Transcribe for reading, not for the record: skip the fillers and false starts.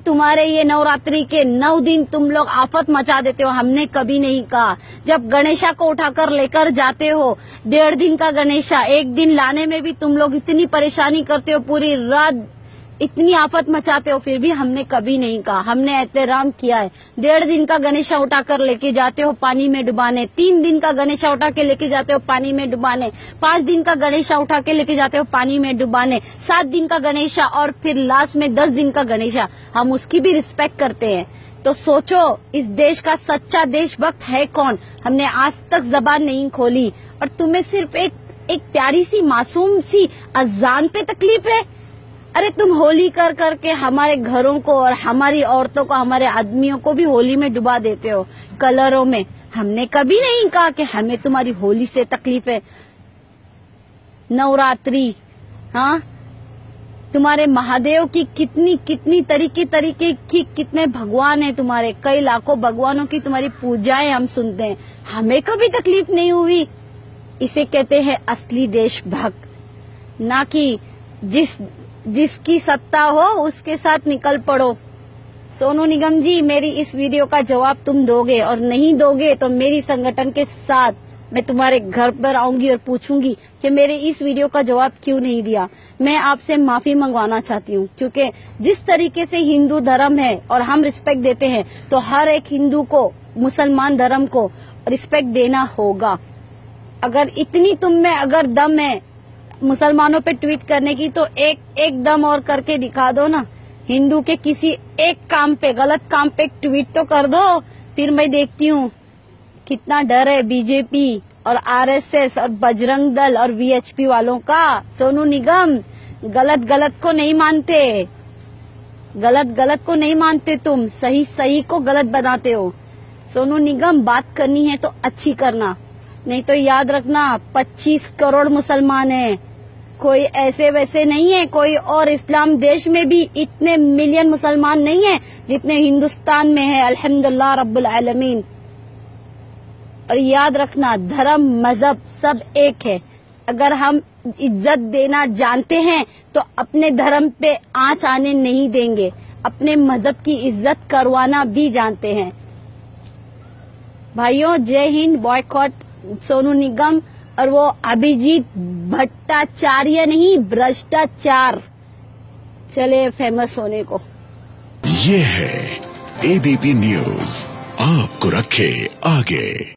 तुम्हारे ये नवरात्रि के 9 दिन तुम लोग आफत मचा देते हो, हमने कभी नहीं कहा। जब गणेशा को उठाकर लेकर जाते हो, 1.5 दिन का गणेशा, 1 दिन लाने में भी तुम लोग इतनी परेशानी करते हो, पूरी रात इतनी आफत मचाते हो, फिर भी हमने कभी नहीं कहा। हमने एहतराम किया है। 1.5 दिन का गणेशा उठाकर लेके जाते हो पानी में डुबाने, 3 दिन का गणेशा उठा के लेके जाते हो पानी में डुबाने, 5 दिन का गणेशा उठा के लेके जाते हो पानी में डुबाने, 7 दिन का गणेशा और फिर लास्ट में 10 दिन का गणेशा, हम उसकी भी रिस्पेक्ट करते हैं। तो सोचो इस देश का सच्चा देशभक्त है कौन। हमने आज तक जबान नहीं खोली और तुम्हें सिर्फ एक प्यारी सी मासूम सी अजान पे तकलीफ है। अरे तुम होली कर करके हमारे घरों को और हमारी औरतों को, हमारे आदमियों को भी होली में डुबा देते हो कलरों में। हमने कभी नहीं कहा कि हमें तुम्हारी होली से तकलीफ है। नवरात्रि, हाँ, तुम्हारे महादेव की कितनी तरीके की कितने भगवान हैं तुम्हारे, कई लाखों भगवानों की तुम्हारी पूजाएं हम सुनते हैं, हमें कभी तकलीफ नहीं हुई। इसे कहते हैं असली देशभक्त, ना कि जिसकी सत्ता हो उसके साथ निकल पड़ो। सोनू निगम जी, मेरी इस वीडियो का जवाब तुम दोगे, और नहीं दोगे तो मेरी संगठन के साथ मैं तुम्हारे घर पर आऊंगी और पूछूंगी कि मेरे इस वीडियो का जवाब क्यों नहीं दिया। मैं आपसे माफी मंगवाना चाहती हूँ, क्योंकि जिस तरीके से हिंदू धर्म है और हम रिस्पेक्ट देते हैं, तो हर एक हिंदू को, मुसलमान धर्म को रिस्पेक्ट देना होगा। अगर इतनी तुम में अगर दम है मुसलमानों पे ट्वीट करने की, तो एक दम और करके दिखा दो ना। हिंदू के किसी एक काम पे, गलत काम पे ट्वीट तो कर दो, फिर मैं देखती हूँ कितना डर है बीजेपी और आरएसएस और बजरंग दल और वीएचपी वालों का। सोनू निगम, गलत को नहीं मानते, गलत को नहीं मानते, तुम सही को गलत बनाते हो। सोनू निगम, बात करनी है तो अच्छी करना, नहीं तो याद रखना 25 करोड़ मुसलमान हैं, कोई ऐसे वैसे नहीं है। कोई और इस्लाम देश में भी इतने मिलियन मुसलमान नहीं है जितने हिंदुस्तान में है, अल्हम्दुलिल्लाह रब्बुल आलमीन। और याद रखना, धर्म मजहब सब एक है। अगर हम इज्जत देना जानते हैं तो अपने धर्म पे आंच आने नहीं देंगे, अपने मजहब की इज्जत करवाना भी जानते हैं। भाइयों, जय हिंद। बॉयकॉट सोनू निगम और वो अभिजीत भट्टाचार्य नहीं, भ्रष्टाचार। चले फेमस होने को। ये है एबीपी न्यूज, आपको रखे आगे।